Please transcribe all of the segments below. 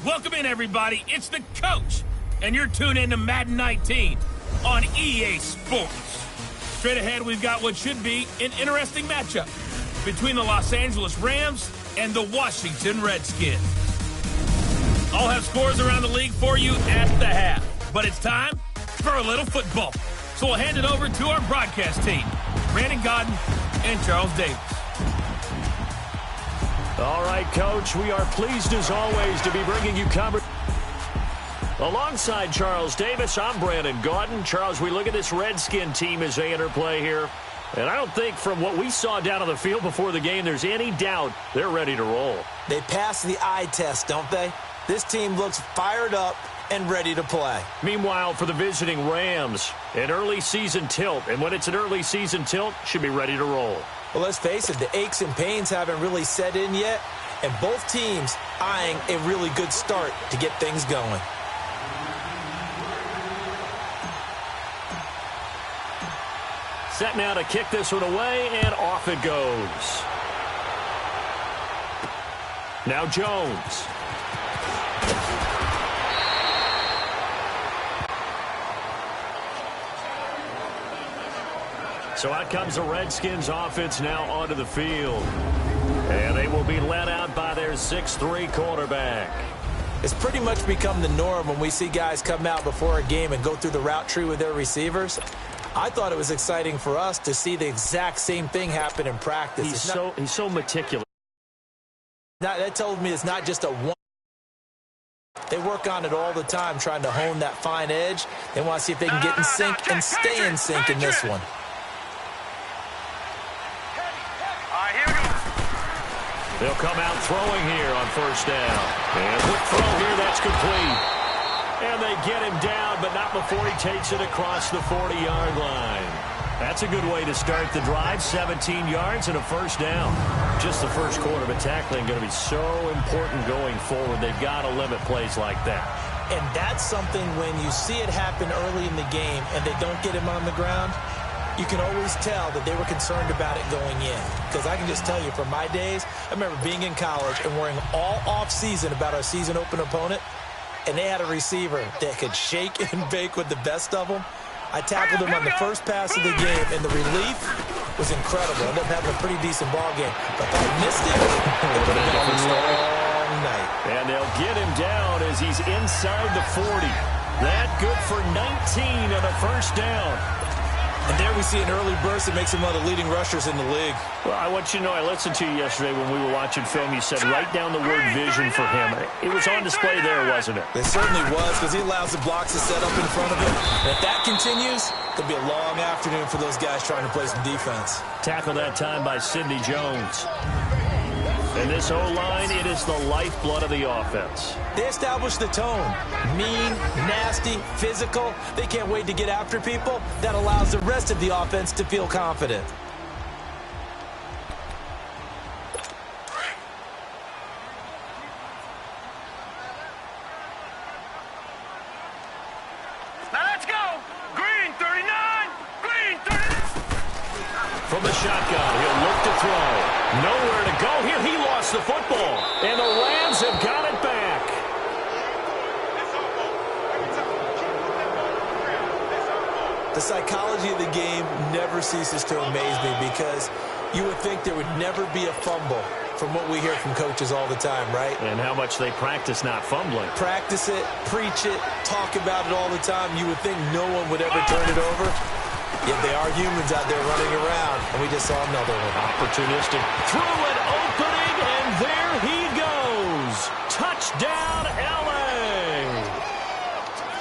Welcome in, everybody. It's the coach, and you're tuned in to Madden 19 on EA Sports. Straight ahead, we've got what should be an interesting matchup between the Los Angeles Rams and the Washington Redskins. I'll have scores around the league for you at the half, but it's time for a little football. So we'll hand it over to our broadcast team, Brandon Godden and Charles Davis. All right, Coach, we are pleased as always to be bringing you coverage. Alongside Charles Davis, I'm Brandon Godden. Charles, we look at this Redskin team as they enter play here, and I don't think from what we saw down on the field before the game there's any doubt they're ready to roll. They passed the eye test, don't they? This team looks fired up and ready to play. Meanwhile, for the visiting Rams, an early season tilt. And when it's an early season tilt, should be ready to roll. Well, let's face it, the aches and pains haven't really set in yet, and both teams eyeing a really good start to get things going. Set now to kick this one away, and off it goes. Now Jones. So out comes the Redskins offense now onto the field. And they will be led out by their 6'3" quarterback. It's pretty much become the norm when we see guys come out before a game and go through the route tree with their receivers. I thought it was exciting for us to see the exact same thing happen in practice. He's so meticulous. That tells me it's not just a one. They work on it all the time, trying to hone that fine edge. They want to see if they can get in sync and stay in sync in this one. They'll come out throwing here on first down. And quick throw here, that's complete. And they get him down, but not before he takes it across the 40-yard line. That's a good way to start the drive. 17 yards and a first down. Just the first quarter, but tackling going to be so important going forward. They've got to limit plays like that. And that's something when you see it happen early in the game and they don't get him on the ground, you can always tell that they were concerned about it going in. Because I can just tell you from my days, I remember being in college and worrying all off-season about our season open opponent, and they had a receiver that could shake and bake with the best of them. I tackled him on the first pass of the game, and the relief was incredible. I ended up having a pretty decent ball game. But if I missed it, it would have been a long night. And they'll get him down as he's inside the 40. That good for 19 and a first down. And there we see an early burst that makes him one of the leading rushers in the league. Well, I want you to know, I listened to you yesterday when we were watching film. You said write down the word vision for him. It was on display there, wasn't it? It certainly was, because he allows the blocks to set up in front of him. And if that continues, it'll be a long afternoon for those guys trying to play some defense. Tackle that time by Sidney Jones. And this O-line, it is the lifeblood of the offense. They establish the tone. Mean, nasty, physical. They can't wait to get after people. That allows the rest of the offense to feel confident. Now let's go. Green 39. Green 39. From the shotgun, he'll look to throw. Nowhere to go here. He lost the football. And the Rams have got it back. The psychology of the game never ceases to amaze me, because you would think there would never be a fumble from what we hear from coaches all the time, right? And how much they practice not fumbling. Practice it, preach it, talk about it all the time. You would think no one would ever turn it over. Yet they are humans out there running around, and we just saw another one. Opportunistic. Through an opening, and there he goes. Touchdown, L.A.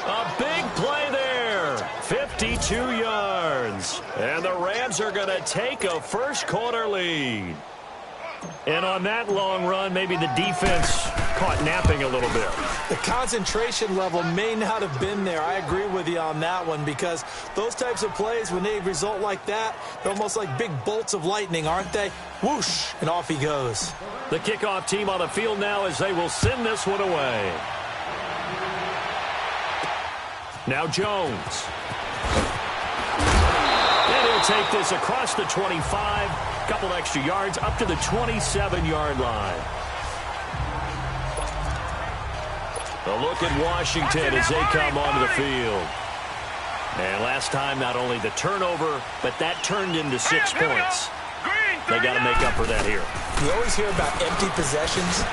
A big play there. 52 yards. And the Rams are going to take a first-quarter lead. And on that long run, maybe the defense caught napping a little bit. The concentration level may not have been there. I agree with you on that one, because those types of plays, when they result like that, they're almost like big bolts of lightning, aren't they? Whoosh, and off he goes. The kickoff team on the field now as they will send this one away. Now Jones. And he'll take this across the 25. Couple extra yards up to the 27-yard line. A look at Washington as they come onto the field. And last time, not only the turnover, but that turned into 6 points. They got to make up for that here. You always hear about empty possessions,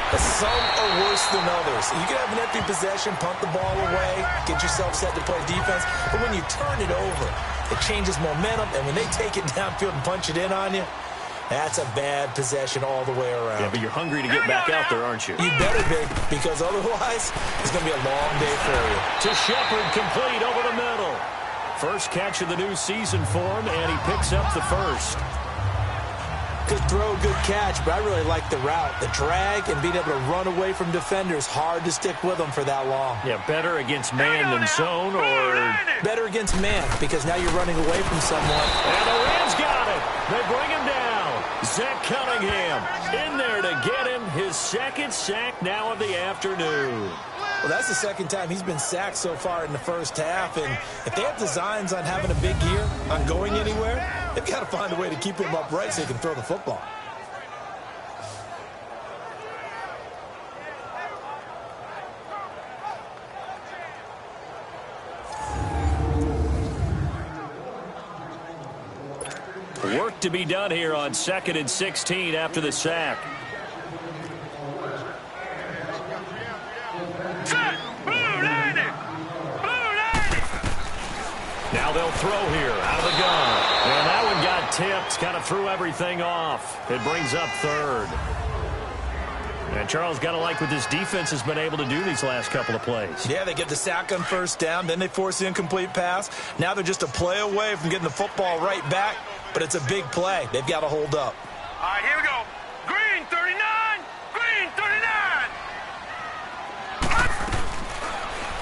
but some are worse than others. You can have an empty possession, punt the ball away, get yourself set to play defense, but when you turn it over, it changes momentum, and when they take it downfield and punch it in on you, that's a bad possession all the way around. Yeah, but you're hungry to get back out there, aren't you? You better be, because otherwise, it's going to be a long day for you. To Shepard, complete over the middle. First catch of the new season for him, and he picks up the first. Good throw, good catch, but I really like the route. The drag and being able to run away from defenders, hard to stick with them for that long. Yeah, better against man than zone, or better against man, because now you're running away from someone. And the Rams got it. They bring him down. Zach Cunningham in there to get him his second sack now of the afternoon. Well, that's the second time he's been sacked so far in the first half, and if they have designs on having a big year, on going anywhere, they've got to find a way to keep him upright so he can throw the football. Work to be done here on 2nd and 16 after the sack. Now they'll throw here out of the gun. And that one got tipped, kind of threw everything off. It brings up third. And Charles, got to like what this defense has been able to do these last couple of plays. Yeah, they get the sack on first down, then they force the incomplete pass. Now they're just a play away from getting the football right back, but it's a big play. They've got to hold up. All right, here we go. Green 39. Green 39.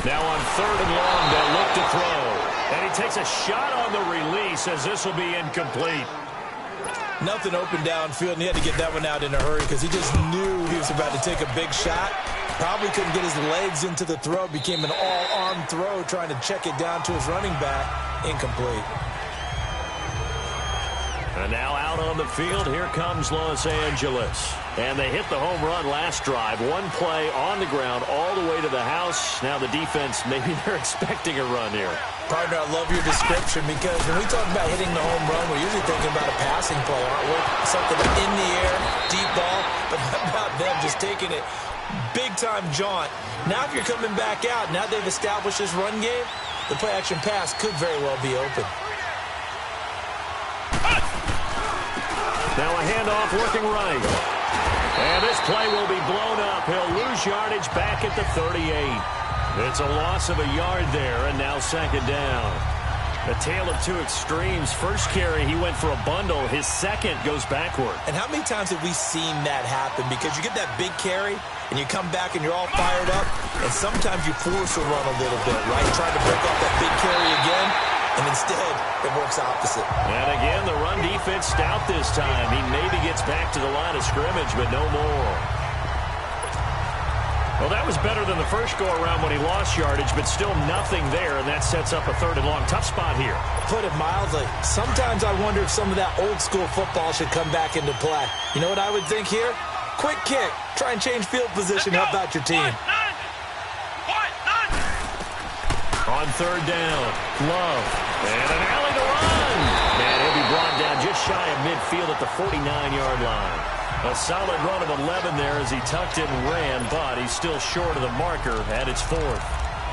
Now on 3rd and long, they'll look to throw. And he takes a shot on the release as this will be incomplete. Nothing open downfield, and he had to get that one out in a hurry because he just knew he was about to take a big shot. Probably couldn't get his legs into the throw. Became an all-arm throw trying to check it down to his running back. Incomplete. And now out on the field, here comes Los Angeles. And they hit the home run last drive. One play on the ground all the way to the house. Now the defense, maybe they're expecting a run here. Partner, I love your description because when we talk about hitting the home run, we're usually thinking about a passing play, aren't we? Something in the air, deep ball. But how about them just taking it big-time jaunt? Now if you're coming back out, now they've established this run game, the play-action pass could very well be open. Now a handoff working right. And this play will be blown up. He'll lose yardage back at the 38. It's a loss of a yard there, and now 2nd down. A tale of two extremes. First carry, he went for a bundle. His second goes backward. And how many times have we seen that happen? Because you get that big carry, and you come back and you're all fired up, and sometimes you force a run a little bit, right? Trying to break off that big carry again. And instead, it works opposite. And again, the run defense stout this time. He maybe gets back to the line of scrimmage, but no more. Well, that was better than the first go-around when he lost yardage, but still nothing there, and that sets up a 3rd and long. Tough spot here. Put it mildly. Sometimes I wonder if some of that old-school football should come back into play. You know what I would think here? Quick kick. Try and change field position. Help out your team. On 3rd down, Love, and an alley to run. And he'll be brought down just shy of midfield at the 49-yard line. A solid run of 11 there as he tucked it and ran, but he's still short of the marker at its 4th.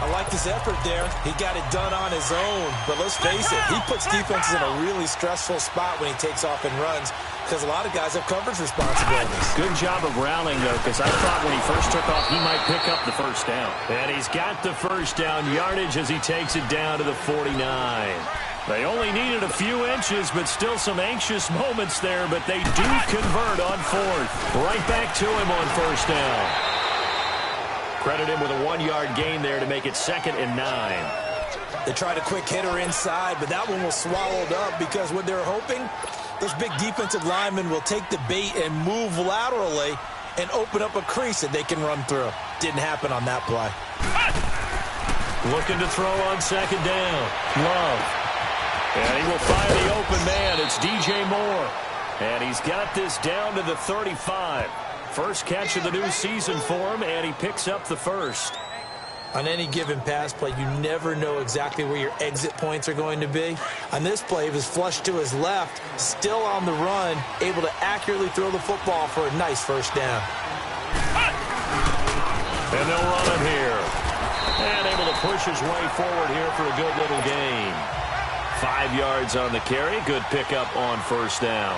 I like his effort there. He got it done on his own. But let's face it, he puts defenses in a really stressful spot when he takes off and runs because a lot of guys have coverage responsibilities. Good job of rallying, though, because I thought when he first took off, he might pick up the first down. And he's got the first down yardage as he takes it down to the 49. They only needed a few inches, but still some anxious moments there, but they do convert on 4th. Right back to him on 1st down. Credit him with a 1-yard gain there to make it 2nd and 9. They tried a quick hitter inside, but that one was swallowed up because what they're hoping, those big defensive linemen will take the bait and move laterally and open up a crease that they can run through. Didn't happen on that play. Looking to throw on 2nd down. Love. And he will find the open man. It's DJ Moore. And he's got this down to the 35. First catch of the new season for him, and he picks up the first. On any given pass play, you never know exactly where your exit points are going to be. On this play, he was flushed to his left, still on the run, able to accurately throw the football for a nice first down. And they'll run it here. And able to push his way forward here for a good little gain. 5 yards on the carry. Good pickup on first down.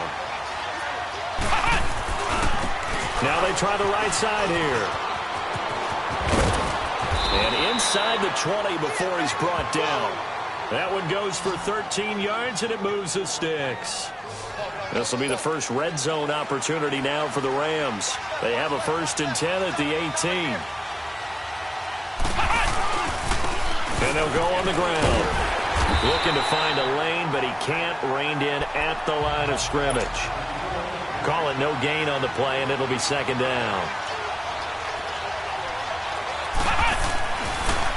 Now they try the right side here. And inside the 20 before he's brought down. That one goes for 13 yards, and it moves the sticks. This will be the first red zone opportunity now for the Rams. They have a 1st and 10 at the 18. And they'll go on the ground. Looking to find a lane, but he can't. Reined in at the line of scrimmage. Call it no gain on the play, and it'll be 2nd down.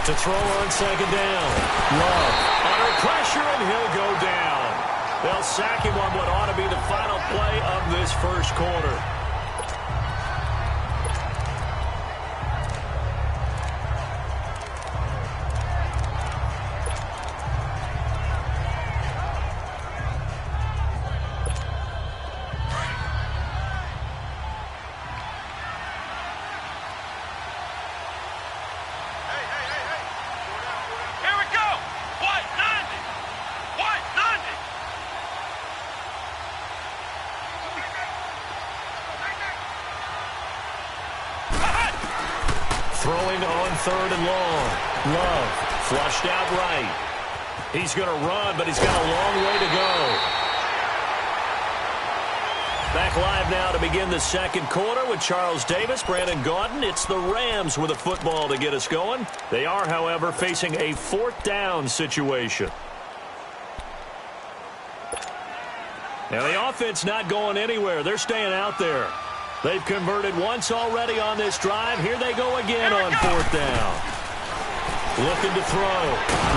To throw on 2nd down. Love under pressure, and he'll go down. They'll sack him on what ought to be the final play of this first quarter. Throwing on 3rd and long. Love flushed out right. He's going to run, but he's got a long way to go. Back live now to begin the 2nd quarter with Charles Davis, Brandon Gaudin. It's the Rams with a football to get us going. They are, however, facing a 4th down situation. Now the offense not going anywhere. They're staying out there. They've converted once already on this drive. Here they go again on 4th down. Looking to throw.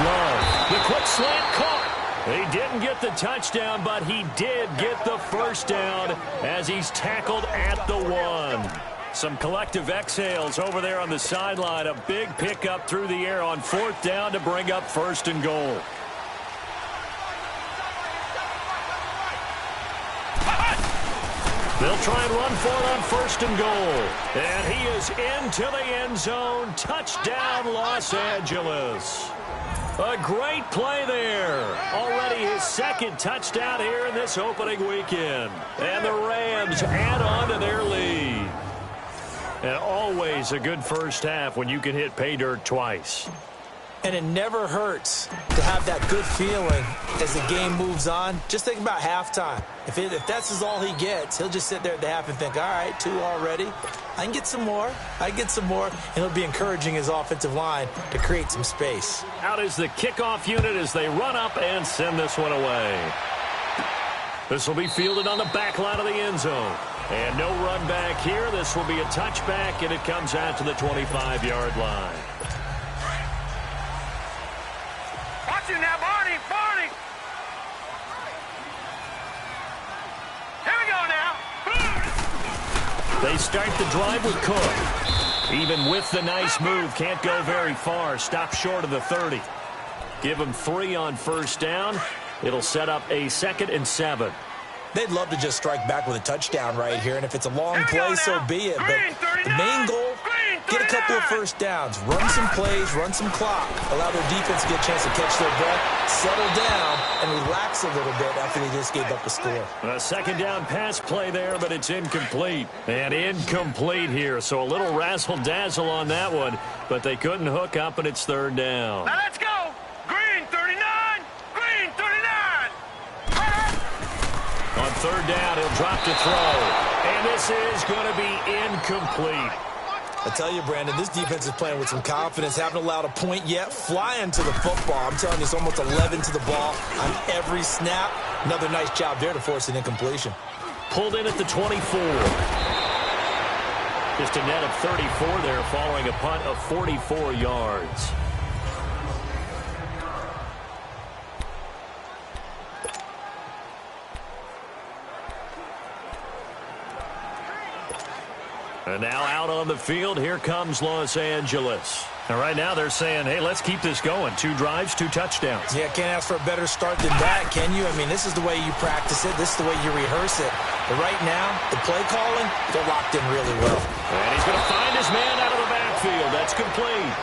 Love. The quick slant caught. He didn't get the touchdown, but he did get the first down as he's tackled at the 1. Some collective exhales over there on the sideline. A big pickup through the air on 4th down to bring up 1st and goal. They'll try and run for it on 1st and goal. And he is into the end zone. Touchdown, Los Angeles. A great play there. Already his 2nd touchdown here in this opening weekend. And the Rams add on to their lead. And always a good first half when you can hit pay dirt twice. And it never hurts to have that good feeling as the game moves on. Just think about halftime. If that's all he gets, he'll just sit there at the half and think, all right, 2 already. I can get some more. I can get some more. And he'll be encouraging his offensive line to create some space. Out is the kickoff unit as they run up and send this one away. This will be fielded on the back line of the end zone. And no run back here. This will be a touchback, and it comes out to the 25-yard line. Watch it now, Barney! Barney! Here we go now! They start the drive with Cook. Even with the nice move, can't go very far. Stop short of the 30. Give him 3 on 1st down. It'll set up a 2nd and 7. They'd love to just strike back with a touchdown right here, and if it's a long play, so be it. But the main goal, get a couple of first downs, run some plays, run some clock, allow their defense to get a chance to catch their breath, settle down, and relax a little bit after they just gave up the score. A 2nd down pass play there, but it's incomplete. And incomplete here, so a little razzle-dazzle on that one, but they couldn't hook up, and it's 3rd down. Now let's go! Green 39! Green 39! On 3rd down, he'll drop to throw. And this is going to be incomplete. I tell you, Brandon, this defense is playing with some confidence. Haven't allowed a point yet. Flying to the football. I'm telling you, it's almost 11 to the ball on every snap. Another nice job there to force an incompletion. Pulled in at the 24. Just a net of 34 there following a punt of 44 yards. And now out on the field, here comes Los Angeles. And right now they're saying, hey, let's keep this going. 2 drives, 2 touchdowns. Yeah, can't ask for a better start than that, can you? I mean, this is the way you practice it. This is the way you rehearse it. But right now, the play calling, they're locked in really well. And he's going to find his man out of the backfield. That's complete.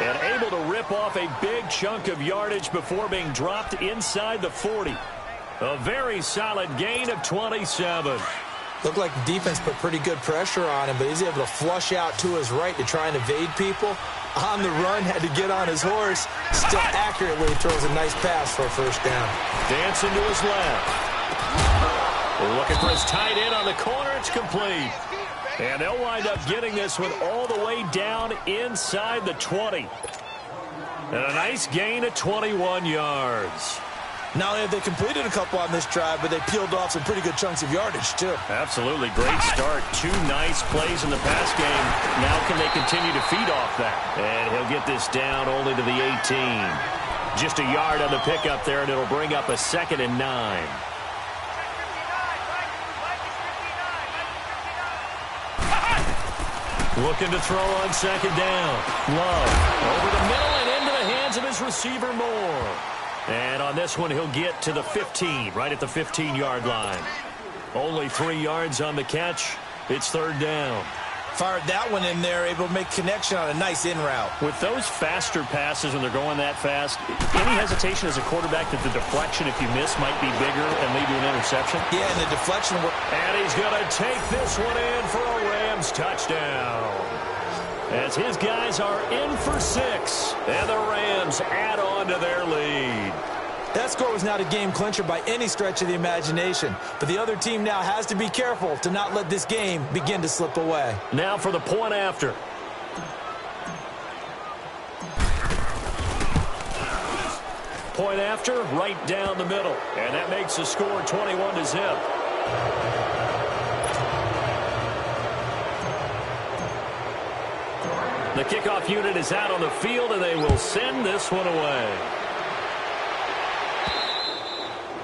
And able to rip off a big chunk of yardage before being dropped inside the 40. A very solid gain of 27. Looked like the defense put pretty good pressure on him, but he's able to flush out to his right to try and evade people. On the run, had to get on his horse. Still accurately throws a nice pass for a first down. Dancing to his left. Looking for his tight end on the corner. It's complete. And they'll wind up getting this one all the way down inside the 20. And a nice gain of 21 yards. Not only have they completed a couple on this drive, but they peeled off some pretty good chunks of yardage, too. Absolutely. Great start. 2 nice plays in the pass game. Now can they continue to feed off that? And he'll get this down only to the 18. Just a yard on the pickup there, and it'll bring up a 2nd and 9. Looking to throw on 2nd down. Love over the middle and into the hands of his receiver Moore. And on this one, he'll get to the 15, right at the 15-yard line. Only 3 yards on the catch. It's 3rd down. Fired that one in there, able to make connection on a nice in route. With those faster passes when they're going that fast, any hesitation as a quarterback that the deflection, if you miss, might be bigger and lead to an interception? Yeah, and the deflection. And he's going to take this one in for a Rams touchdown. As his guys are in for 6, and the Rams add on to their lead. That score was not a game clincher by any stretch of the imagination, but the other team now has to be careful to not let this game begin to slip away. Now for the point after. Point after, right down the middle, and that makes the score 21-0. The kickoff unit is out on the field, and they will send this one away.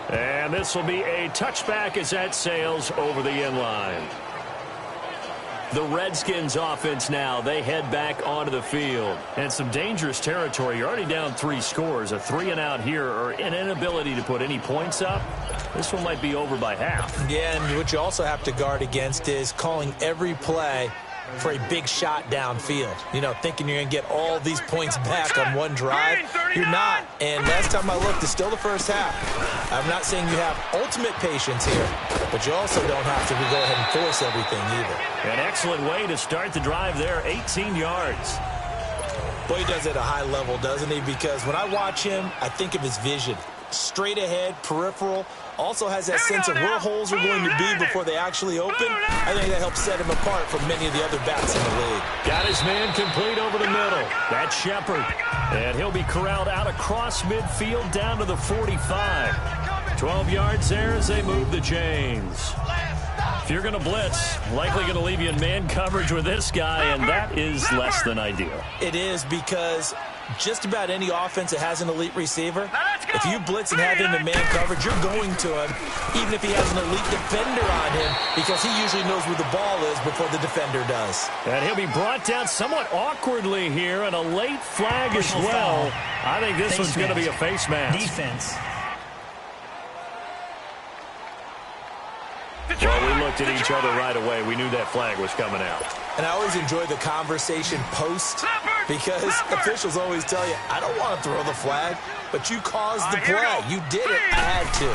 And this will be a touchback as that sails over the end line. The Redskins offense now, they head back onto the field. And some dangerous territory. You're already down 3 scores. A 3-and-out here, or an inability to put any points up. This one might be over by half. Yeah, and what you also have to guard against is calling every play for a big shot downfield. You know, thinking you're going to get all these points back on one drive. You're not. And last time I looked, it's still the first half. I'm not saying you have ultimate patience here, but you also don't have to go ahead and force everything either. An excellent way to start the drive there, 18 yards. Boy, he does it at a high level, doesn't he? Because when I watch him, I think of his vision. Straight ahead, peripheral. Also has that sense of where holes are going to be before they actually open. I think that helps set him apart from many of the other backs in the league. Got his man complete over the middle. That's Shepard. And he'll be corralled out across midfield down to the 45. 12 yards there as they move the chains. If you're going to blitz, likely going to leave you in man coverage with this guy, and that is less than ideal. It is, because just about any offense that has an elite receiver, if you blitz and have him in man coverage, you're going to him, even if he has an elite defender on him, because he usually knows where the ball is before the defender does. And he'll be brought down somewhat awkwardly here, and a late flag as well. I think this one's going to be a face mask. Defense. Well, we looked at each other right away. We knew that flag was coming out. And I always enjoy the conversation post, because officials always tell you, I don't want to throw the flag, but you caused the play. You did it. I had to.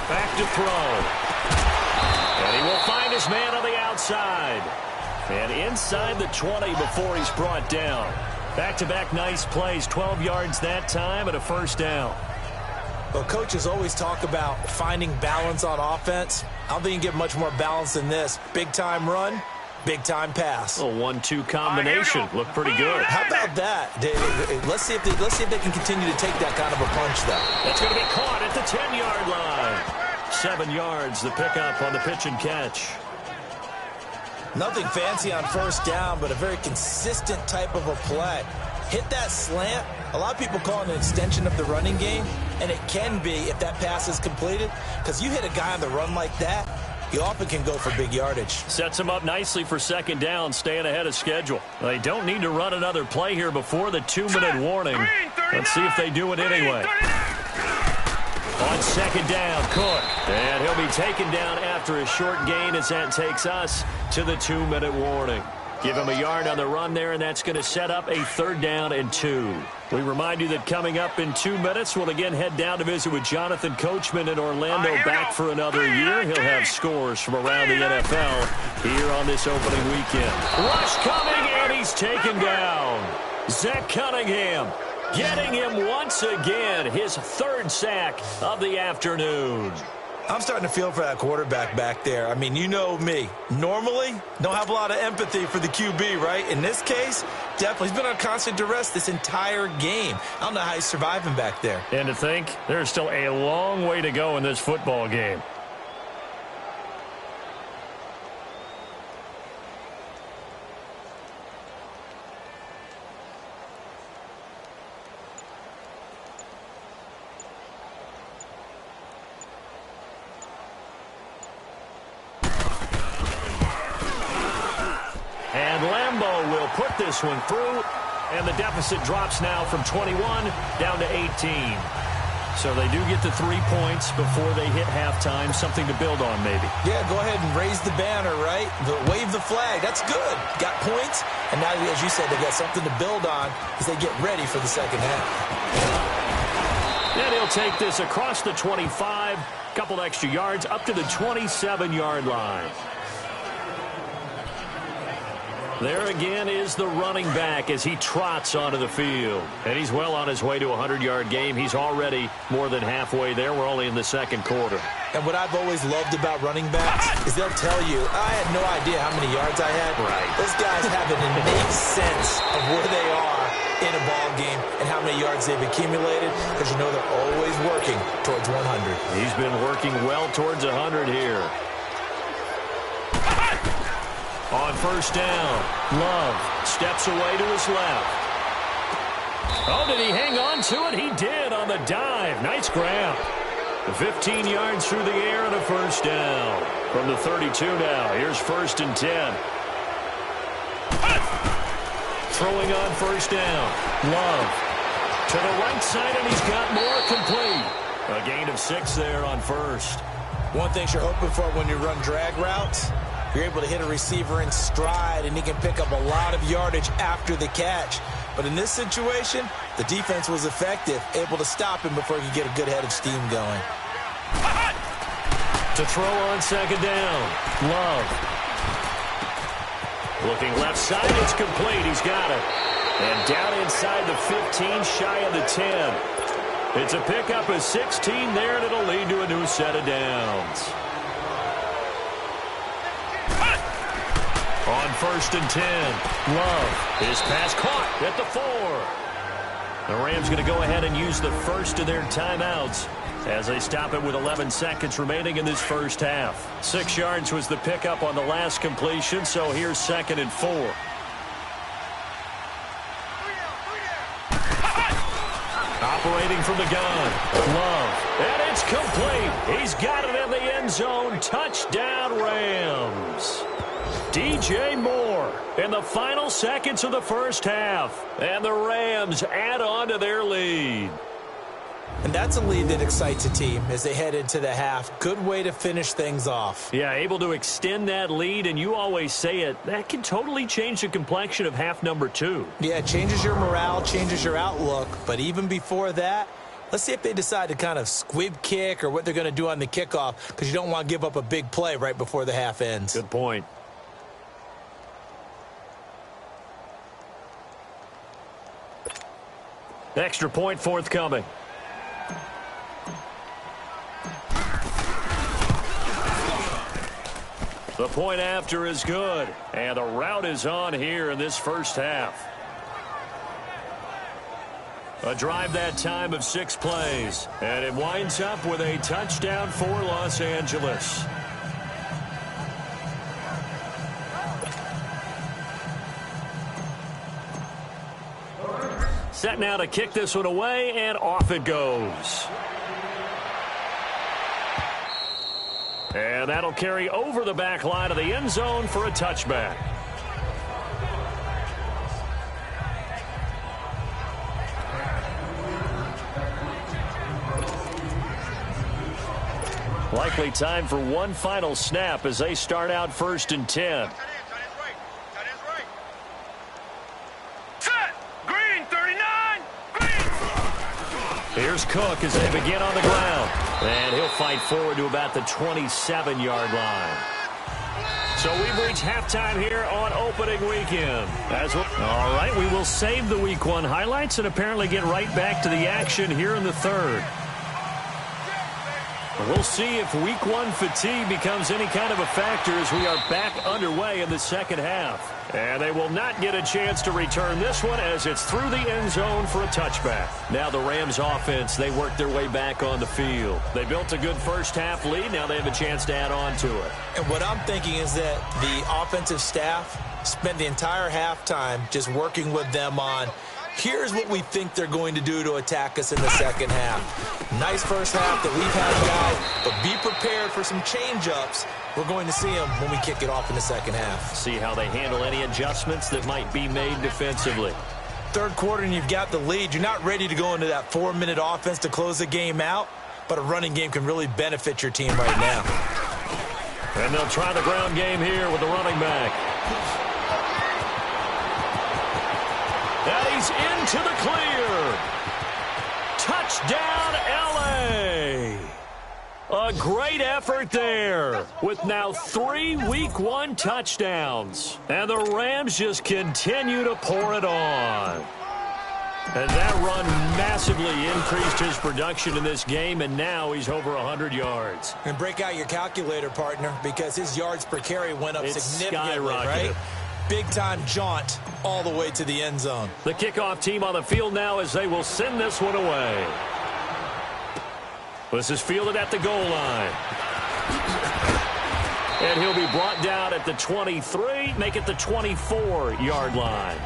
Back to throw. And he will find his man on the outside. And inside the 20 before he's brought down. Back-to-back nice plays. 12 yards that time and a first down. Well, coaches always talk about finding balance on offense. I don't think you can get much more balance than this. Big-time run, big-time pass. A 1-2 combination. Looked pretty good. How about that? Let's see if they can continue to take that kind of a punch, though. That's going to be caught at the 10-yard line. 7 yards, the pickup on the pitch and catch. Nothing fancy on first down, but a very consistent type of a play. Hit that slant. A lot of people call it an extension of the running game, and it can be if that pass is completed, because you hit a guy on the run like that, he often can go for big yardage. Sets him up nicely for second down, staying ahead of schedule. They don't need to run another play here before the 2-minute warning. Let's see if they do it anyway. On second down, Cook. And he'll be taken down after a short gain as that takes us to the 2-minute warning. Give him a yard on the run there, and that's going to set up a 3rd down and 2. We remind you that coming up in 2 minutes, we'll again head down to visit with Jonathan Coachman in Orlando, back for another year. He'll have scores from around the NFL here on this opening weekend. Rush coming, and he's taken down. Zach Cunningham getting him once again, his 3rd sack of the afternoon. I'm starting to feel for that quarterback back there. I mean, you know me. Normally, don't have a lot of empathy for the QB, right? In this case, definitely. He's been on constant duress this entire game. I don't know how he's surviving back there. And to think, there's still a long way to go in this football game. Put this one through, and the deficit drops now from 21 down to 18. So they do get the 3 points before they hit halftime, something to build on maybe. Yeah, go ahead and raise the banner, right? Wave the flag. That's good. Got points, and now, as you said, they got something to build on as they get ready for the second half. And he'll take this across the 25, couple extra yards up to the 27-yard line. There again is the running back as he trots onto the field. And he's well on his way to a 100-yard game. He's already more than halfway there. We're only in the second quarter. And what I've always loved about running backs is they'll tell you, I had no idea how many yards I had. Right. Those guys have an innate sense of where they are in a ball game and how many yards they've accumulated, because you know they're always working towards 100. He's been working well towards 100 here. On first down, Love steps away to his left. Oh, did he hang on to it? He did on the dive. Nice grab. 15 yards through the air and a first down. From the 32 now, here's 1st and 10. Throwing on first down, Love to the right side, and he's got more, complete. A gain of 6 there on first. One thing you're hoping for when you run drag routes, you're able to hit a receiver in stride, and he can pick up a lot of yardage after the catch. But in this situation, the defense was effective, able to stop him before he could get a good head of steam going. To throw on second down, Love. Looking left side, it's complete. He's got it. And down inside the 15, shy of the 10. It's a pickup of 16 there, and it'll lead to a new set of downs. On 1st and 10, Love. His pass caught at the 4. The Rams going to go ahead and use the first of their timeouts as they stop it with 11 seconds remaining in this first half. 6 yards was the pickup on the last completion, so here's 2nd and 4. Operating from the gun, Love. And it's complete. He's got it in the end zone. Touchdown, Rams. DJ Moore in the final seconds of the first half. And the Rams add on to their lead. And that's a lead that excites a team as they head into the half. Good way to finish things off. Yeah, able to extend that lead, and you always say it, that can totally change the complexion of half number 2. Yeah, it changes your morale, changes your outlook. But even before that, let's see if they decide to kind of squib kick or what they're going to do on the kickoff, because you don't want to give up a big play right before the half ends. Good point. Extra point forthcoming. The point after is good, and the route is on here in this first half. A drive that time of 6 plays, and it winds up with a touchdown for Los Angeles. Set now to kick this one away, and off it goes. And that'll carry over the back line of the end zone for a touchback. Likely time for one final snap as they start out 1st and 10. Set! Green 39! Green! Here's Cook as they begin on the ground. And he'll fight forward to about the 27-yard line. So we've reached halftime here on opening weekend. All right, we will save the Week 1 highlights and apparently get right back to the action here in the third. We'll see if Week 1 fatigue becomes any kind of a factor as we are back underway in the second half. And they will not get a chance to return this one as it's through the end zone for a touchback. Now the Rams offense, they work their way back on the field. They built a good first half lead. Now they have a chance to add on to it. And what I'm thinking is that the offensive staff spent the entire halftime just working with them on here's what we think they're going to do to attack us in the second half. Nice first half that we've had, guys, but be prepared for some change-ups. We're going to see them when we kick it off in the second half. See how they handle any adjustments that might be made defensively. Third quarter and you've got the lead. You're not ready to go into that 4-minute offense to close the game out, but a running game can really benefit your team right now. And they'll try the ground game here with the running back. And he's into the clear. Touchdown, L.A. A great effort there with now 3 Week 1 touchdowns. And the Rams just continue to pour it on. And that run massively increased his production in this game, and now he's over 100 yards. And break out your calculator, partner, because his yards per carry went up significantly, right? Big-time jaunt all the way to the end zone. The kickoff team on the field now as they will send this one away. This is fielded at the goal line. And he'll be brought down at the 23, make it the 24-yard line.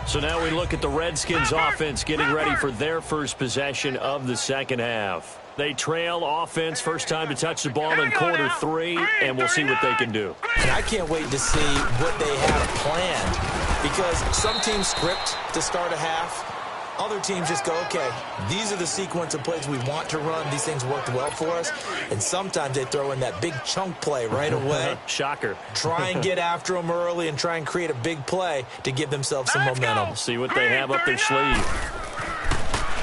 So now we look at the Redskins offense getting ready for their first possession of the second half. They trail offense first time to touch the ball in quarter 3, and we'll see what they can do. And I can't wait to see what they have planned, because some teams script to start a half. Other teams just go, okay, these are the sequence of plays we want to run. These things worked well for us. And sometimes they throw in that big chunk play right away. Shocker. Try and get after them early and try and create a big play to give themselves some momentum. See what they have up their sleeve.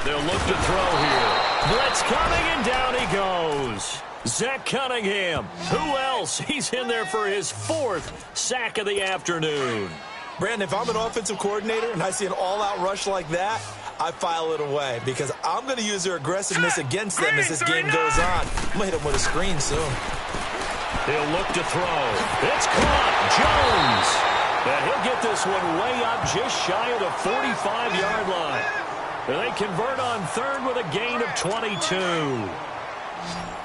They'll look to throw here. Blitz coming, and down he goes. Zach Cunningham. Who else? He's in there for his 4th sack of the afternoon. Brandon, if I'm an offensive coordinator and I see an all-out rush like that, I file it away because I'm going to use their aggressiveness against them as this game goes on. I'm going to hit them with a screen soon. He'll look to throw. It's caught. Jones. And he'll get this one way up just shy of the 45-yard line. And they convert on third with a gain of 22.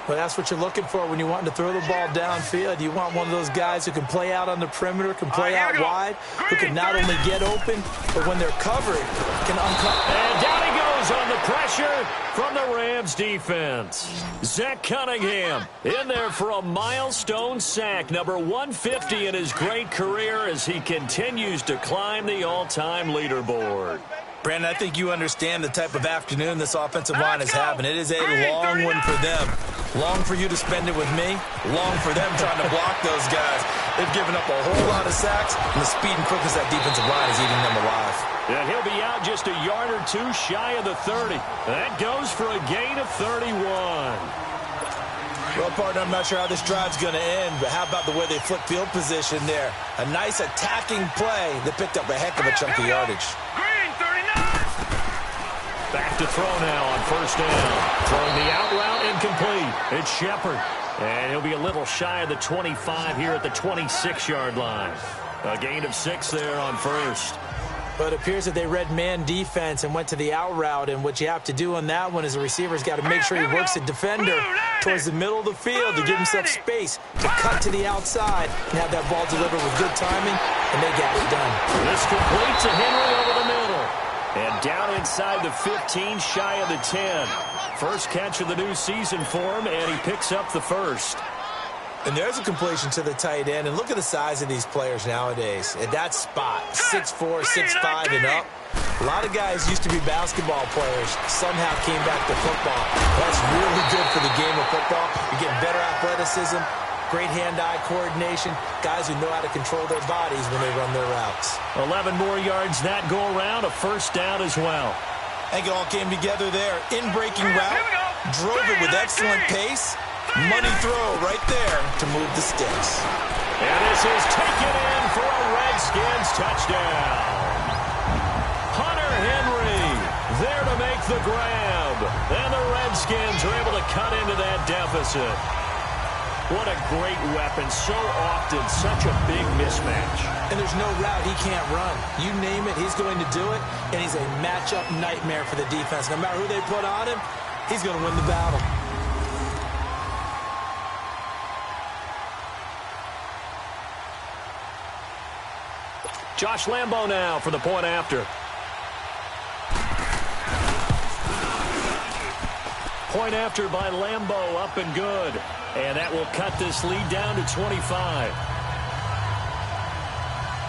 Well, that's what you're looking for when you want to throw the ball downfield. You want one of those guys who can play out on the perimeter, can play out wide, who can not only get open, but when they're covered, can uncover. And down he goes on the pressure from the Rams defense. Zach Cunningham in there for a milestone sack, number 150 in his great career as he continues to climb the all-time leaderboard. Brandon, I think you understand the type of afternoon this offensive line is having. It is a long one for them. Long for you to spend it with me. Long for them trying to block those guys. They've given up a whole lot of sacks, and the speed and quickness of that defensive line is eating them alive. And he'll be out just a yard or two shy of the 30. That goes for a gain of 31. Well, partner, I'm not sure how this drive's going to end, but how about the way they flip field position there? A nice attacking play that picked up a heck of a chunk of yardage. Back to throw now on first down. Throwing the out route incomplete. It's Shepard. And he'll be a little shy of the 25 here at the 26-yard line. A gain of 6 there on first. But it appears that they read man defense and went to the out route. And what you have to do on that one is the receiver's got to make sure he works the defender towards the middle of the field to give himself space to cut to the outside and have that ball delivered with good timing, and they got it done. This complete to Henry over the middle. And down inside the 15, shy of the 10. First catch of the new season for him, and he picks up the first. And there's a completion to the tight end. And look at the size of these players nowadays. At that spot, 6'4", 6'5", and up. A lot of guys used to be basketball players, somehow came back to football. That's really good for the game of football. You're getting better athleticism, great hand-eye coordination, guys who know how to control their bodies when they run their routes. 11 more yards that go around, a first down as well. I think it all came together there. In-breaking route, drove it with excellent pace. Money throw right there to move the sticks. And this is taken in for a Redskins touchdown. Hunter Henry there to make the grab. And the Redskins are able to cut into that deficit. What a great weapon. So often such a big mismatch. And there's no route he can't run. You name it, he's going to do it. And he's a matchup nightmare for the defense. No matter who they put on him, he's going to win the battle. Josh Lambo now for the point after. Point after by Lambo, up and good. And that will cut this lead down to 25.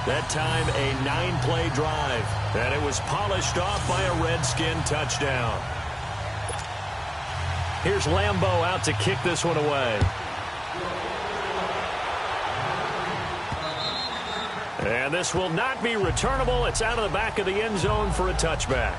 That time a 9-play drive. And it was polished off by a Redskin touchdown. Here's Lambo out to kick this one away. And this will not be returnable. It's out of the back of the end zone for a touchback.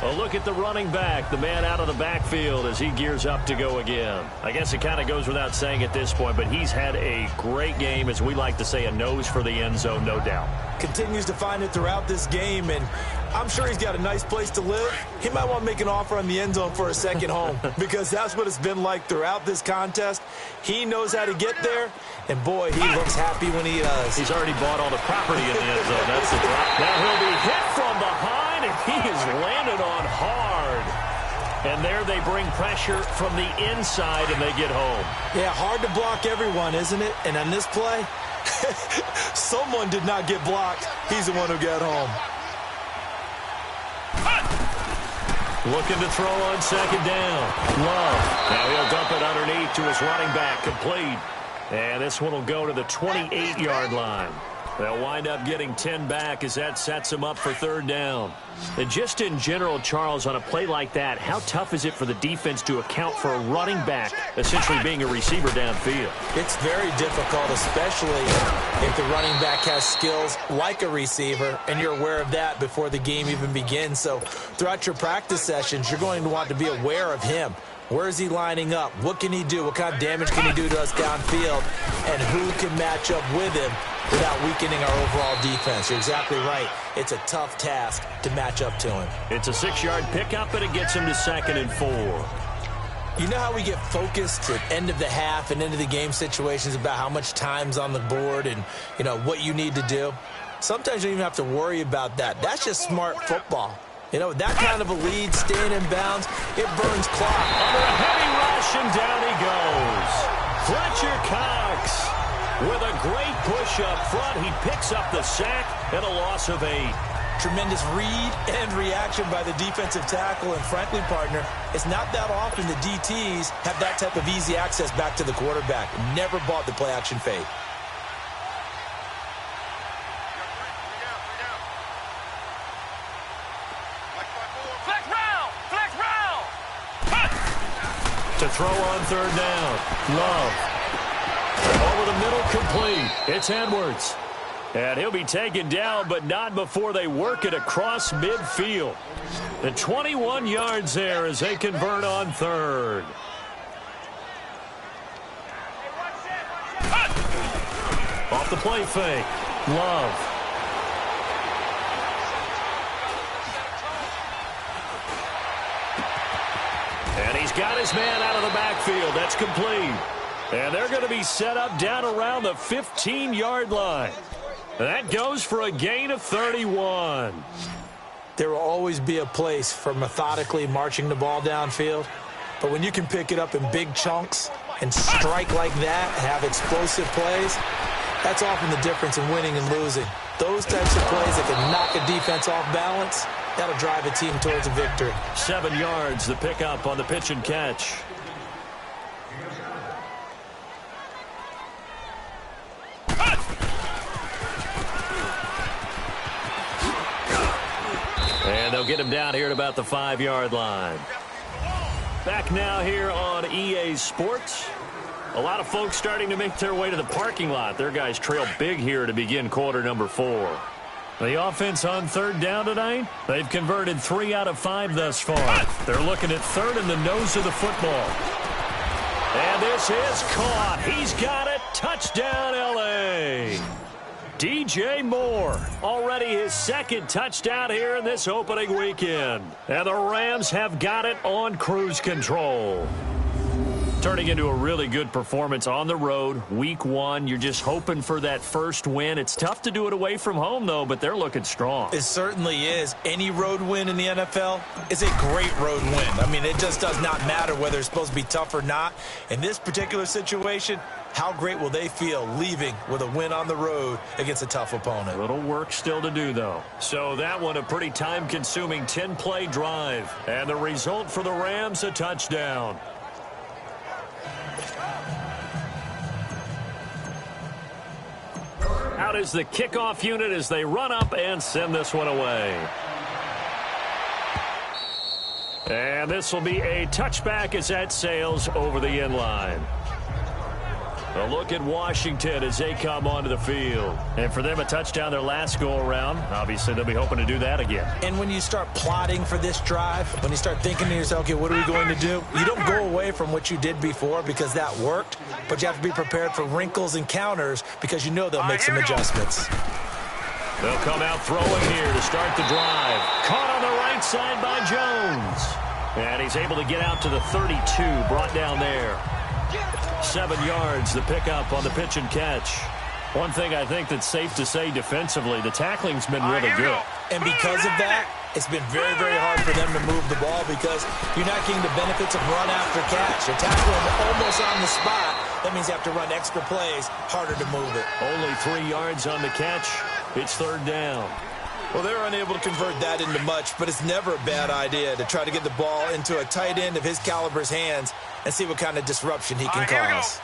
A look at the running back, the man out of the backfield as he gears up to go again. I guess it kind of goes without saying at this point, but he's had a great game, as we like to say, a nose for the end zone, no doubt. Continues to find it throughout this game, and I'm sure he's got a nice place to live. He might want to make an offer on the end zone for a second home because that's what it's been like throughout this contest. He knows how to get there, and boy, he looks happy when he does. He's already bought all the property in the end zone. That's the drop. Now he'll be hit from behind, and he is landed on hard. And there they bring pressure from the inside, and they get home. Yeah, hard to block everyone, isn't it? And on this play, someone did not get blocked. He's the one who got home. Looking to throw on second down. Love. Now he'll dump it underneath to his running back. Complete. And this one will go to the 28-yard line. They'll wind up getting 10 back as that sets them up for third down. And just in general, Charles, on a play like that, how tough is it for the defense to account for a running back essentially being a receiver downfield? It's very difficult, especially if the running back has skills like a receiver, and you're aware of that before the game even begins. So throughout your practice sessions, you're going to want to be aware of him. Where is he lining up? What can he do? What kind of damage can he do to us downfield? And who can match up with him without weakening our overall defense? You're exactly right. It's a tough task to match up to him. It's a 6-yard pickup, and it gets him to 2nd and 4. You know how we get focused at end of the half and into the game situations about how much time's on the board and, you know, what you need to do? Sometimes you don't even have to worry about that. That's just smart football. You know, that kind of a lead, staying in bounds, it burns clock. Under a heavy rush, and down he goes. Fletcher Cox with a great push up front. He picks up the sack and a loss of 8. Tremendous read and reaction by the defensive tackle. And frankly, partner, it's not that often the DTs have that type of easy access back to the quarterback. Never bought the play action fade. To throw on third down. Love. Over the middle, complete. It's Edwards. And he'll be taken down, but not before they work it across midfield. The 21 yards there as they convert on third. Off the play fake. Love. And he's got his man out of the backfield. That's complete. And they're going to be set up down around the 15-yard line. That goes for a gain of 31. There will always be a place for methodically marching the ball downfield. But when you can pick it up in big chunks and strike like that, have explosive plays, That's often the difference in winning and losing. Those types of plays that can knock a defense off balance, that'll drive a team towards a victory. 7 yards, the pickup on the pitch and catch. And they'll get him down here at about the 5-yard line. Back now here on EA Sports. A lot of folks starting to make their way to the parking lot. Their guys trail big here to begin quarter number 4. The offense on third down tonight, they've converted 3 out of 5 thus far. They're looking at third in the nose of the football. And this is caught. He's got it. Touchdown, L.A. DJ Moore, already his 2nd touchdown here in this opening weekend. And the Rams have got it on cruise control. Turning into a really good performance on the road, week 1. You're just hoping for that first win. It's tough to do it away from home, though, but they're looking strong. It certainly is. Any road win in the NFL is a great road win. I mean, it just does not matter whether it's supposed to be tough or not. In this particular situation, how great will they feel leaving with a win on the road against a tough opponent? A little work still to do, though. So that one, a pretty time-consuming 10-play drive. And the result for the Rams, a touchdown. Out is the kickoff unit as they run up and send this one away. And this will be a touchback as that sails over the end line. A look at Washington as they come onto the field. And for them, a touchdown their last go-around. Obviously, they'll be hoping to do that again. And when you start plotting for this drive, when you start thinking to yourself, okay, what are we going to do? You don't go away from what you did before because that worked, but you have to be prepared for wrinkles and counters because you know they'll make some adjustments. They'll come out throwing here to start the drive. Caught on the right side by Jones. And he's able to get out to the 32, brought down there. 7 yards, the pickup on the pitch and catch. One thing I think that's safe to say defensively, the tackling's been really good. And because of that, it's been very, very hard for them to move the ball because you're not getting the benefits of run after catch. You're tackling almost on the spot. That means you have to run extra plays, harder to move it. Only 3 yards on the catch. It's third down. Well, they're unable to convert that into much, but it's never a bad idea to try to get the ball into a tight end of his caliber's hands and see what kind of disruption he can cause.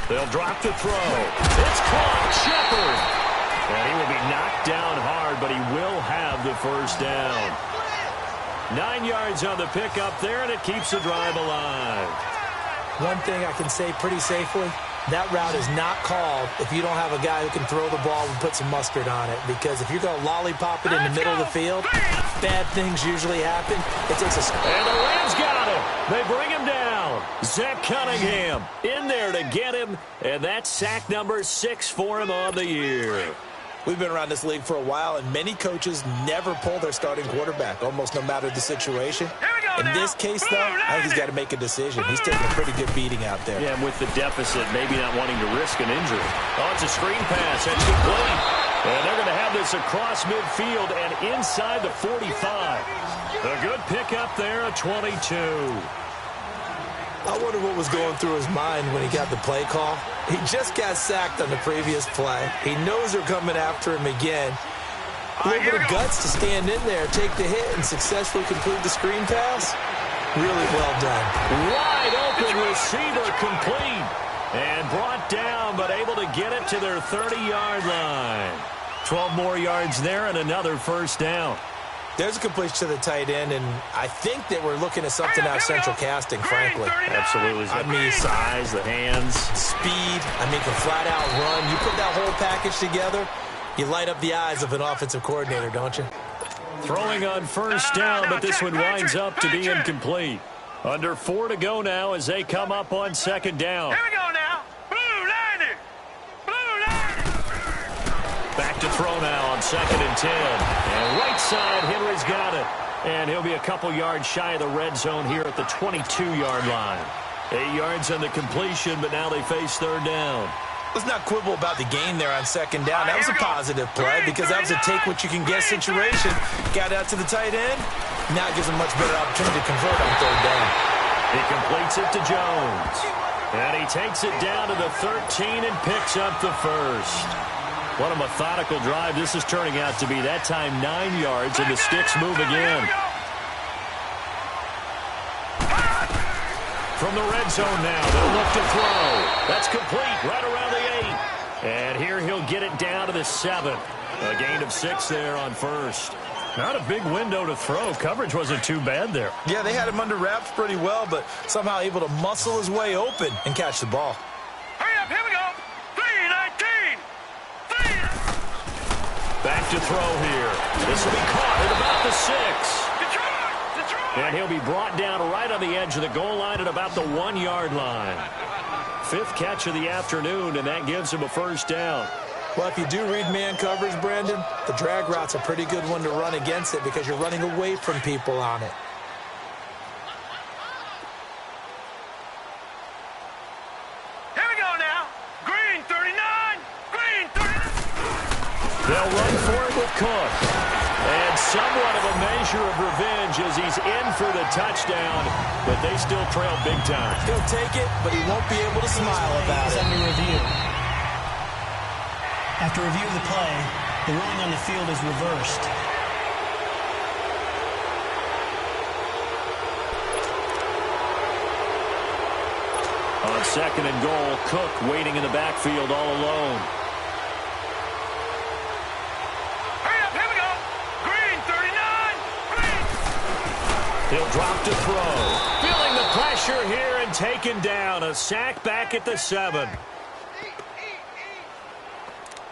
They'll drop the throw. It's caught. Shepard. And he will be knocked down hard, but he will have the first down. 9 yards on the pickup there, and it keeps the drive alive. One thing I can say pretty safely, that route is not called if you don't have a guy who can throw the ball and put some mustard on it. Because if you're going to lollipop it in the middle of the field, bad things usually happen. It takes a... And the Rams got him. They bring him down. Zach Cunningham in there to get him. And that's sack number 6 for him on the year. We've been around this league for a while, and many coaches never pull their starting quarterback, almost no matter the situation. In this case, though, I think he's got to make a decision. He's taking a pretty good beating out there. Yeah, and with the deficit, maybe not wanting to risk an injury. Oh, it's a screen pass. That's complete. And they're going to have this across midfield and inside the 45. A good pickup there, a 22. I wonder what was going through his mind when he got the play call. He just got sacked on the previous play. He knows they're coming after him again. A little bit of guts to stand in there, take the hit, and successfully complete the screen pass. Really well done. Wide open receiver complete. And brought down, but able to get it to their 30-yard line. 12 more yards there and another first down. There's a completion to the tight end, and I think that we're looking at something out of central casting, frankly. Absolutely. I mean, size, the hands. Speed. I mean, can flat out run. You put that whole package together, you light up the eyes of an offensive coordinator, don't you? Throwing on first down, but this one winds up to be incomplete. Under 4 to go now as they come up on second down. Here we go now. Blue line it. Blue line it. Back to throw now on 2nd and 10. And right side, Henry's got it. And he'll be a couple yards shy of the red zone here at the 22-yard line. 8 yards on the completion, but now they face third down. Let's not quibble about the gain there on second down. That was a positive play because that was a take-what-you-can-get situation. Got out to the tight end. Now it gives him a much better opportunity to convert on third down. He completes it to Jones. And he takes it down to the 13 and picks up the first. What a methodical drive this is turning out to be. That time 9 yards, and the sticks move again. From the red zone now, they'll look to throw. That's complete right around the 8. And here he'll get it down to the 7. A gain of 6 there on first. Not a big window to throw. Coverage wasn't too bad there. Yeah, they had him under wraps pretty well, but somehow able to muscle his way open and catch the ball. Hurry up, here we go. 3-19. Back to throw here. This will be caught at about the 6. Detroit! And he'll be brought down right on the edge of the goal line at about the 1-yard line. 5th catch of the afternoon, and that gives him a first down. Well, if you do read man coverage, Brandon, the drag route's a pretty good one to run against it because you're running away from people on it. Here we go now. Green 39. Green 39. They'll run for it with Cook. And somewhat of a measure of revenge as he's in for the touchdown, but they still trail big time. He'll take it, but he won't be able to smile about it. Under review. After review of the play, the ruling on the field is reversed. On 2nd and goal, Cook waiting in the backfield all alone. Hurry up, here we go. Green 39. Green. He'll drop to throw. Feeling the pressure here and taken down. A sack back at the 7.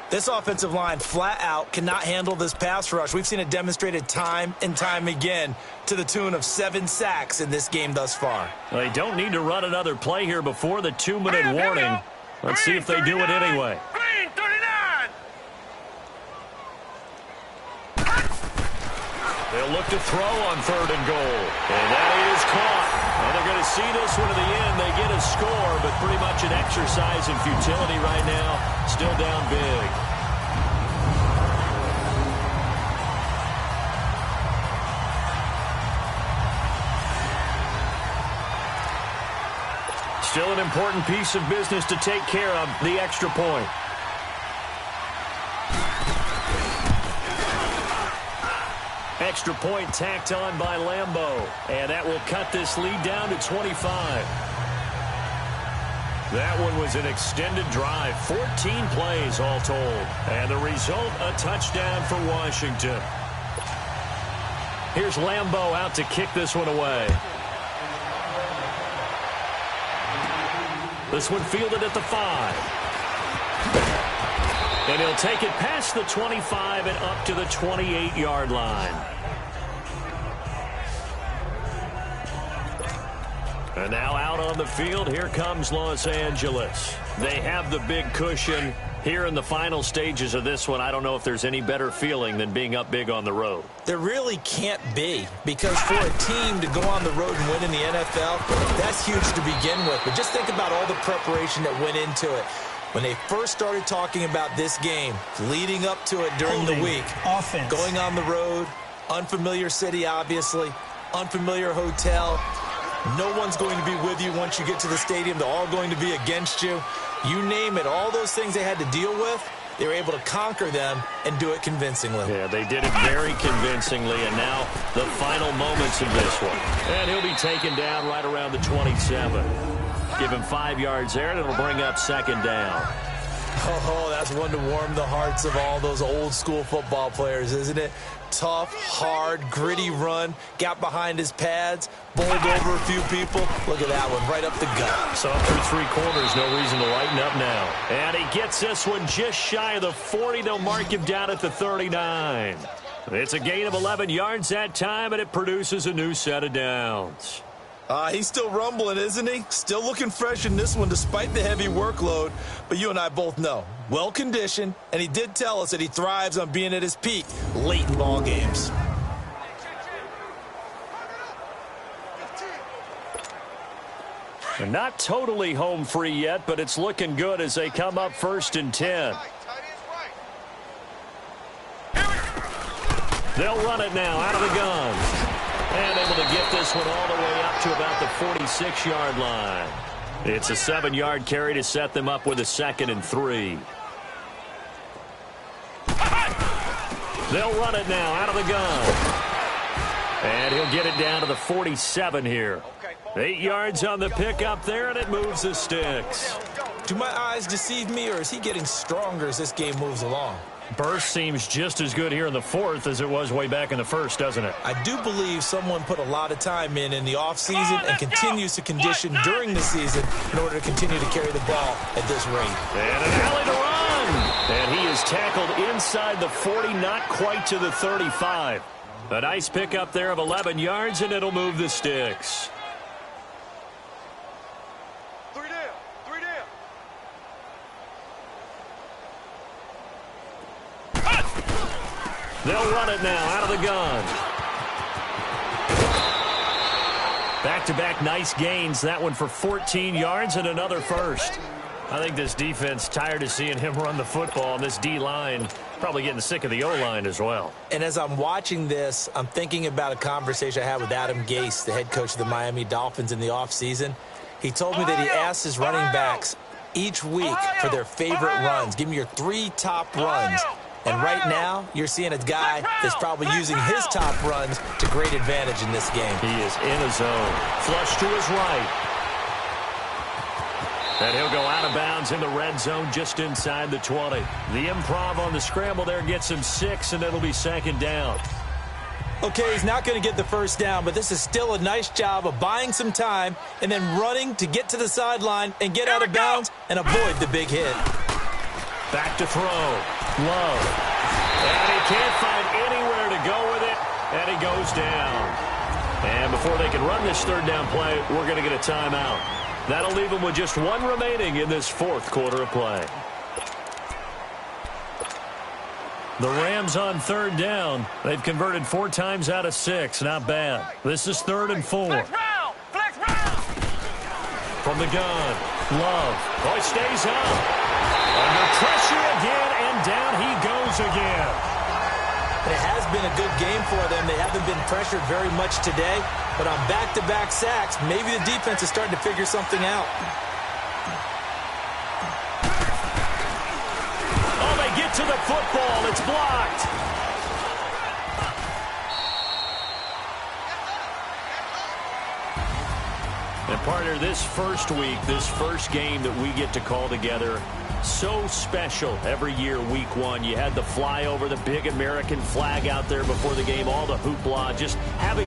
This offensive line flat out cannot handle this pass rush. We've seen it demonstrated time and time again to the tune of 7 sacks in this game thus far. Well, they don't need to run another play here before the 2-minute warning. Let's see if they do it anyway. Green 39. They'll look to throw on 3rd and goal. And that is caught. And they're going to see this one to the end. They get a score, but pretty much an exercise in futility right now. Still down big. Still an important piece of business to take care of, the extra point. Extra point tacked on by Lambeau. And that will cut this lead down to 25. That one was an extended drive. 14 plays all told. And the result, a touchdown for Washington. Here's Lambeau out to kick this one away. This one fielded at the 5. And he'll take it past the 25 and up to the 28-yard line. And now out on the field, here comes Los Angeles. They have the big cushion. Here in the final stages of this one, I don't know if there's any better feeling than being up big on the road. There really can't be, because for a team to go on the road and win in the NFL, that's huge to begin with. But just think about all the preparation that went into it. When they first started talking about this game, leading up to it during the week, offense, going on the road, unfamiliar city, obviously, unfamiliar hotel. No one's going to be with you once you get to the stadium. They're all going to be against you. You name it, all those things they had to deal with, they were able to conquer them and do it convincingly. Yeah, they did it very convincingly, and now the final moments of this one. And he'll be taken down right around the 27. Give him 5 yards there, and it'll bring up 2nd down. Oh, that's one to warm the hearts of all those old-school football players, isn't it? Tough, hard, gritty run, got behind his pads, bowled over a few people. Look at that one, right up the gut. So up through 3 quarters, no reason to lighten up now. And he gets this one just shy of the 40. They'll mark him down at the 39. It's a gain of 11 yards that time, and it produces a new set of downs. He's still rumbling, isn't he? Still looking fresh in this one despite the heavy workload. But you and I both know, well-conditioned, and he did tell us that he thrives on being at his peak late in ball games. They're not totally home free yet, but it's looking good as they come up 1st and 10. They'll run it now out of the gun. And able to get this one all the way up to about the 46-yard line. It's a 7-yard carry to set them up with a 2nd and 3. They'll run it now out of the gun. And he'll get it down to the 47 here. 8 yards on the pickup there, and it moves the sticks. Do my eyes deceive me, or is he getting stronger as this game moves along? Burst seems just as good here in the 4th as it was way back in the 1st, doesn't it? I do believe someone put a lot of time in the offseason and continues to condition during the season in order to continue to carry the ball at this rate. And an alley to run. And he is tackled inside the 40, not quite to the 35. A nice pickup there of 11 yards, and it'll move the sticks. 3 down. 3 down. They'll run it now out of the gun. Back-to-back nice gains. That one for 14 yards and another first. I think this defense tired of seeing him run the football, and this D-line probably getting sick of the O-line as well. And as I'm watching this, I'm thinking about a conversation I had with Adam Gase, the head coach of the Miami Dolphins in the offseason. He told me that he asked his running backs each week for their favorite runs. Give me your 3 top runs. And right now, you're seeing a guy that's probably using his top runs to great advantage in this game. He is in a zone. Flush to his right. And he'll go out of bounds in the red zone just inside the 20. The improv on the scramble there gets him 6, and it'll be 2nd down. Okay, he's not going to get the first down, but this is still a nice job of buying some time and then running to get to the sideline and get out of bounds and avoid the big hit. Back to throw. Love. And he can't find anywhere to go with it, and he goes down. And before they can run this 3rd down play, we're going to get a timeout. That'll leave them with just 1 remaining in this 4th quarter of play. The Rams on 3rd down. They've converted 4 times out of 6. Not bad. This is 3rd and 4. Flex round. Flex round. From the gun. Love. Oh, he stays up. Under pressure again, and down he goes again. It has been a good game for them. They haven't been pressured very much today, but on back-to-back sacks, maybe the defense is starting to figure something out. Oh, they get to the football. It's blocked. And partner, this first week, this first game that we get to call together, so special every year, week 1. You had the flyover, the big American flag out there before the game, all the hoopla, just having